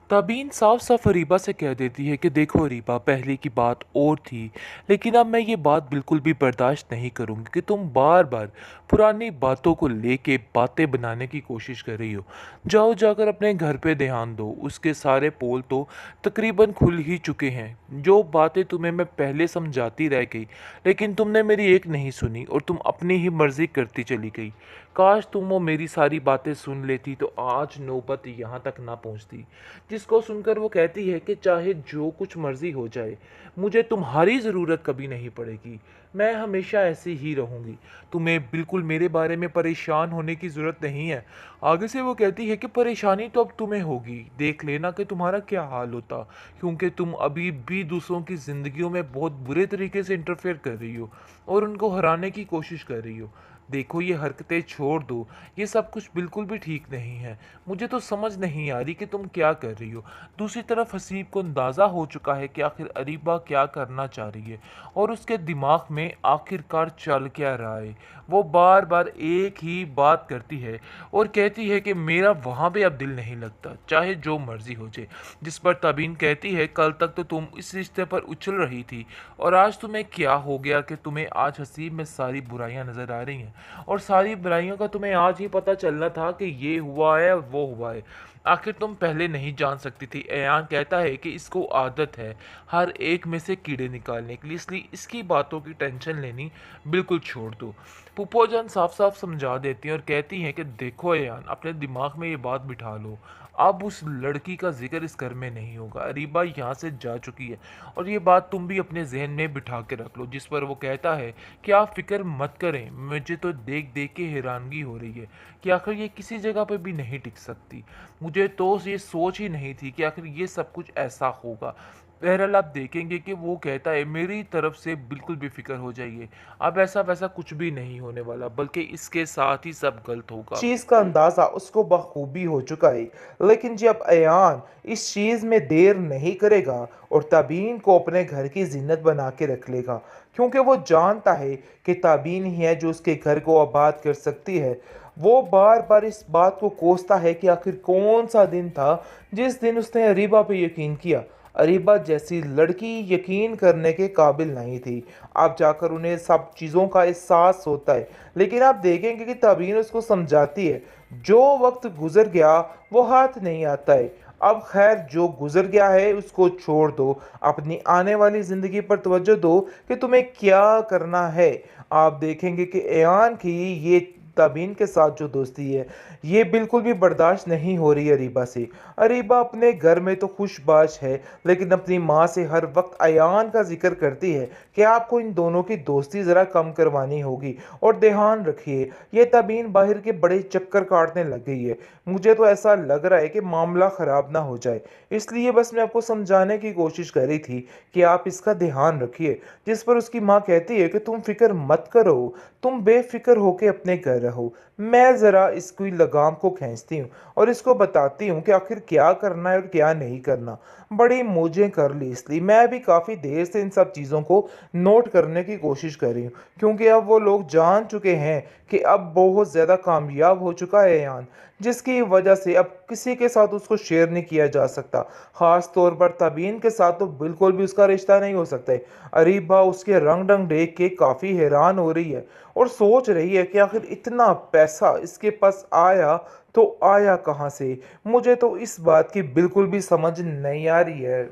तबीन साफ साफ अरीबा से कह देती है कि देखो अरीबा, पहले की बात और थी, लेकिन अब मैं ये बात बिल्कुल भी बर्दाश्त नहीं करूँगी कि तुम बार बार पुरानी बातों को लेके बातें बनाने की कोशिश कर रही हो। जाओ जाकर अपने घर पे ध्यान दो, उसके सारे पोल तो तकरीबन खुल ही चुके हैं। जो बातें तुम्हें मैं पहले समझाती रह गई, लेकिन तुमने मेरी एक नहीं सुनी और तुम अपनी ही मर्जी करती चली गई। काश तुम वो मेरी सारी बातें सुन लेती तो आज नौबत यहाँ तक ना पहुँचती। जिसको सुनकर वो कहती है कि चाहे जो कुछ मर्जी हो जाए, मुझे तुम्हारी ज़रूरत कभी नहीं पड़ेगी। मैं हमेशा ऐसी ही रहूँगी। तुम्हें बिल्कुल मेरे बारे में परेशान होने की ज़रूरत नहीं है। आगे से वो कहती है कि परेशानी तो अब तुम्हें होगी, देख लेना कि तुम्हारा क्या हाल होता, क्योंकि तुम अभी भी दूसरों की ज़िंदगियों में बहुत बुरे तरीके से इंटरफेयर कर रही हो और उनको हराने की कोशिश कर रही हो। देखो, ये हरकतें छोड़ दो, ये सब कुछ बिल्कुल भी ठीक नहीं है। मुझे तो समझ नहीं आ रही कि तुम क्या कर रही हो। दूसरी तरफ हसीब को अंदाज़ा हो चुका है कि आखिर अरीबा क्या करना चाह रही है और उसके दिमाग में आखिरकार चल क्या रहा है। वो बार बार एक ही बात करती है और कहती है कि मेरा वहाँ पे अब दिल नहीं लगता, चाहे जो मर्जी हो जाए। जिस पर तबीन कहती है, कल तक तो तुम इस रिश्ते पर उछल रही थी और आज तुम्हें क्या हो गया कि तुम्हें आज हसीब में सारी बुराइयां नजर आ रही हैं, और सारी बुराइयों का तुम्हें आज ही पता चलना था कि ये हुआ है और वो हुआ है। आखिर तुम पहले नहीं जान सकती थी। ऐयान कहता है कि इसको आदत है हर एक में से कीड़े निकालने की, इसलिए इसकी बातों की टेंशन लेनी बिल्कुल छोड़ दो। पुप्पो जान साफ साफ समझा देती हैं और कहती हैं कि देखो ऐयान, अपने दिमाग में ये बात बिठा लो, अब उस लड़की का जिक्र इस घर में नहीं होगा। अरीबा यहाँ से जा चुकी है और ये बात तुम भी अपने जहन में बिठा के रख लो। जिस पर वो कहता है कि आप फिक्र मत करें, मुझे तो देख देख के हैरानगी हो रही है कि आखिर ये किसी जगह पर भी नहीं टिक सकती। मुझे तो ये सोच ही नहीं थी कि आखिर ये सब कुछ ऐसा होगा। बहरहाल आप देखेंगे कि वो कहता है मेरी तरफ से बिल्कुल बेफिक्र हो जाइए, अब ऐसा वैसा कुछ भी नहीं होने वाला, बल्कि इसके साथ ही सब गलत होगा। चीज का अंदाजा उसको बखूबी हो चुका है। लेकिन जब अयान इस चीज में देर नहीं करेगा और ताबीन को अपने घर की जिन्नत बना के रख लेगा, क्योंकि वो जानता है कि ताबीन ही है जो उसके घर को आबाद कर सकती है। वो बार बार इस बात को कोसता है कि आखिर कौन सा दिन था जिस दिन उसने अरीबा पे यकीन किया। अरीबा जैसी लड़की यकीन करने के काबिल नहीं थी। अब जाकर उन्हें सब चीज़ों का एहसास होता है। लेकिन आप देखेंगे कि तबीन उसको समझाती है, जो वक्त गुजर गया वो हाथ नहीं आता है। अब खैर, जो गुजर गया है उसको छोड़ दो, अपनी आने वाली जिंदगी पर तवज्जो दो कि तुम्हें क्या करना है। आप देखेंगे कि एयान की ये तबीन के साथ जो दोस्ती है, ये बिल्कुल भी बर्दाश्त नहीं हो रही अरीबा से। अरीबा अपने घर में तो खुशबाश है, लेकिन अपनी माँ से हर वक्त अयान का जिक्र करती है कि आपको इन दोनों की दोस्ती ज़रा कम करवानी होगी। और ध्यान रखिए, ये तबीन बाहर के बड़े चक्कर काटने लग गई है। मुझे तो ऐसा लग रहा है कि मामला ख़राब ना हो जाए, इसलिए बस मैं आपको समझाने की कोशिश कर रही थी कि आप इसका ध्यान रखिए। जिस पर उसकी माँ कहती है कि तुम फिक्र मत करो, तुम बेफिक्र होके अपने घर रहो। मैं ज़रा इसकी लगाम को खींचती हूँ और इसको बताती हूँ कि आखिर क्या करना है और क्या नहीं करना। बड़ी मौजें कर ली, इसलिए मैं भी काफ़ी देर से इन सब चीज़ों को नोट करने की कोशिश कर रही हूँ, क्योंकि अब वो लोग जान चुके हैं कि अब बहुत ज़्यादा कामयाब हो चुका है यान, जिसकी वजह से अब किसी के साथ उसको शेयर नहीं किया जा सकता। ख़ास तौर पर तबीन के साथ तो बिल्कुल भी उसका रिश्ता नहीं हो सकता है। अरीबा उसके रंग ढंग देख के काफ़ी हैरान हो रही है और सोच रही है कि आखिर इतना पैसा इसके पास आया तो आया कहाँ से। मुझे तो इस बात की बिल्कुल भी समझ नहीं आ रही है।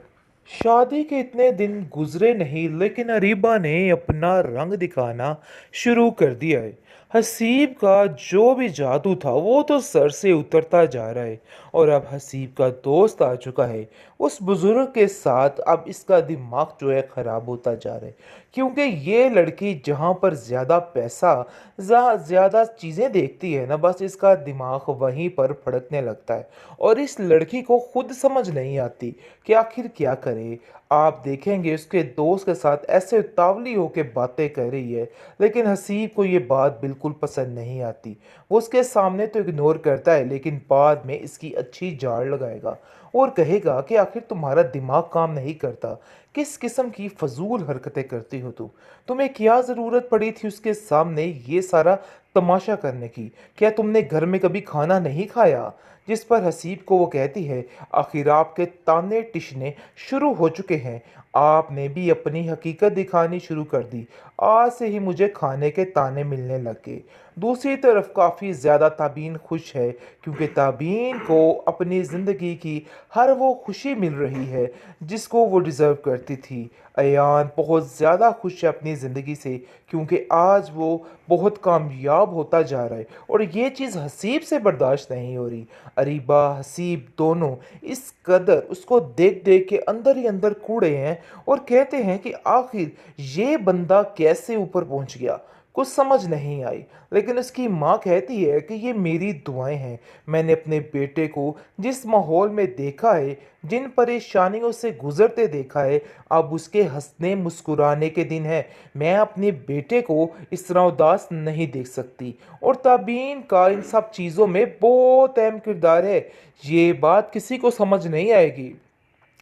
शादी के इतने दिन गुजरे नहीं, लेकिन अरीबा ने अपना रंग दिखाना शुरू कर दिया है। हसीब का जो भी जादू था वो तो सर से उतरता जा रहा है और अब हसीब का दोस्त आ चुका है उस बुजुर्ग के साथ। अब इसका दिमाग जो है ख़राब होता जा रहा है, क्योंकि ये लड़की जहाँ पर ज़्यादा पैसा, ज़्यादा चीज़ें देखती है ना, बस इसका दिमाग वहीं पर फड़कने लगता है और इस लड़की को खुद समझ नहीं आती कि आखिर क्या करे। आप देखेंगे उसके दोस्त के साथ ऐसे उतावली होकर बातें कर रही है, लेकिन हसीब को ये बात बिल्कुल पसंद नहीं आती। वो उसके सामने तो इग्नोर करता है, लेकिन बाद में इसकी अच्छी झाड़ लगाएगा और कहेगा कि आखिर तुम्हारा दिमाग काम नहीं करता, किस किस्म की फजूल हरकतें करती हो तुम? तुम्हें क्या ज़रूरत पड़ी थी उसके सामने ये सारा तमाशा करने की? क्या तुमने घर में कभी खाना नहीं खाया? जिस पर हसीब को वो कहती है, आखिर आपके ताने टिशने शुरू हो चुके हैं। आपने भी अपनी हकीकत दिखानी शुरू कर दी। आज से ही मुझे खाने के ताने मिलने लग गए। दूसरी तरफ काफ़ी ज़्यादा ताबीन खुश है, क्योंकि ताबीन को अपनी ज़िंदगी की हर वो खुशी मिल रही है जिसको वो डिज़र्व करती थी। अयान बहुत ज़्यादा खुश है अपनी ज़िंदगी से, क्योंकि आज वो बहुत कामयाब होता जा रहा है और ये चीज़ हसीब से बर्दाश्त नहीं हो रही। अरीबा, हसीब दोनों इस कदर उसको देख देख के अंदर ही अंदर कूड़े हैं और कहते हैं कि आखिर ये बंदा कैसे ऊपर पहुंच गया। कुछ समझ नहीं आई, लेकिन उसकी माँ कहती है कि ये मेरी दुआएं हैं। मैंने अपने बेटे को जिस माहौल में देखा है, जिन परेशानियों से गुजरते देखा है, अब उसके हंसने मुस्कुराने के दिन है। मैं अपने बेटे को इस तरह उदास नहीं देख सकती। और ताबीन का इन सब चीज़ों में बहुत अहम किरदार है। ये बात किसी को समझ नहीं आएगी,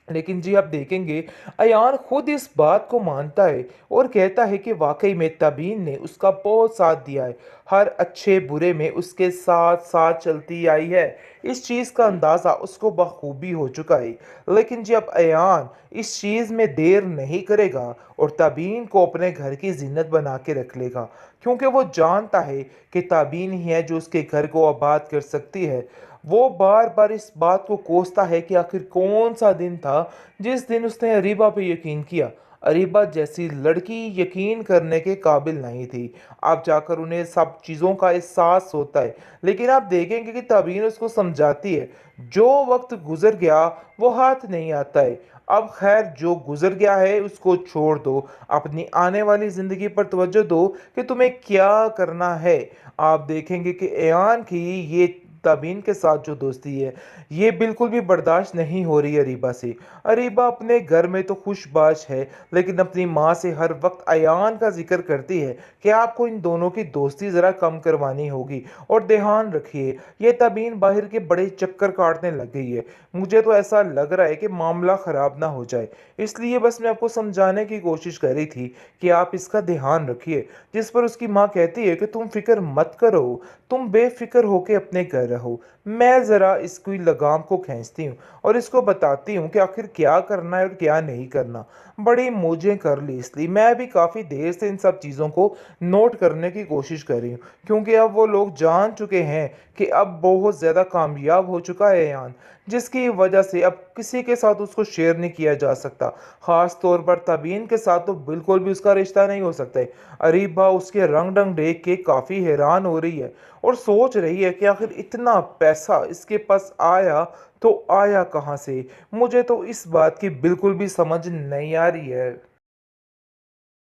लेकिन जी आप देखेंगे अयान खुद इस बात को मानता है और कहता है कि वाकई में तबीन ने उसका बहुत साथ दिया है। हर अच्छे बुरे में उसके साथ साथ चलती आई है। इस चीज़ का अंदाज़ा उसको बखूबी हो चुका है। लेकिन जी अब अयान इस चीज़ में देर नहीं करेगा और तबीन को अपने घर की जिन्नत बना के रख लेगा, क्योंकि वो जानता है कि तबीन ही है जो उसके घर को आबाद कर सकती है। वो बार बार इस बात को कोसता है कि आखिर कौन सा दिन था जिस दिन उसने अरीबा पे यकीन किया। अरीबा जैसी लड़की यकीन करने के काबिल नहीं थी। अब जाकर उन्हें सब चीज़ों का एहसास होता है, लेकिन आप देखेंगे कि तबीन उसको समझाती है, जो वक्त गुजर गया वो हाथ नहीं आता है। अब खैर जो गुजर गया है उसको छोड़ दो, अपनी आने वाली ज़िंदगी पर तवज्जो दो कि तुम्हें क्या करना है। आप देखेंगे कि एयान की ये तबीन के साथ जो दोस्ती है, ये बिल्कुल भी बर्दाश्त नहीं हो रही अरीबा से। अरीबा अपने घर में तो खुशबाश है, लेकिन अपनी माँ से हर वक्त अयान का जिक्र करती है कि आपको इन दोनों की दोस्ती ज़रा कम करवानी होगी और ध्यान रखिए, ये तबीन बाहर के बड़े चक्कर काटने लग गई है। मुझे तो ऐसा लग रहा है कि मामला ख़राब ना हो जाए, इसलिए बस मैं आपको समझाने की कोशिश कर रही थी कि आप इसका ध्यान रखिए। जिस पर उसकी माँ कहती है कि तुम फिक्र मत करो, तुम बेफिक्र होके अपने घर रहो। मैं ज़रा इसकी लगाम को खींचती हूँ और इसको बताती हूँ कि आखिर क्या करना है और क्या नहीं करना। बड़ी मौजें कर ली, इसलिए मैं भी काफ़ी देर से इन सब चीज़ों को नोट करने की कोशिश कर रही हूँ, क्योंकि अब वो लोग जान चुके हैं कि अब बहुत ज़्यादा कामयाब हो चुका है यान, जिसकी वजह से अब किसी के साथ उसको शेयर नहीं किया जा सकता। ख़ास तौर पर तबीन के साथ तो बिल्कुल भी उसका रिश्ता नहीं हो सकता है। अरीबा उसके रंग ढंग देख के काफ़ी हैरान हो रही है और सोच रही है कि आखिर इतना पैसा इसके पास आया तो आया कहाँ से। मुझे तो इस बात की बिल्कुल भी समझ नहीं आ रही है।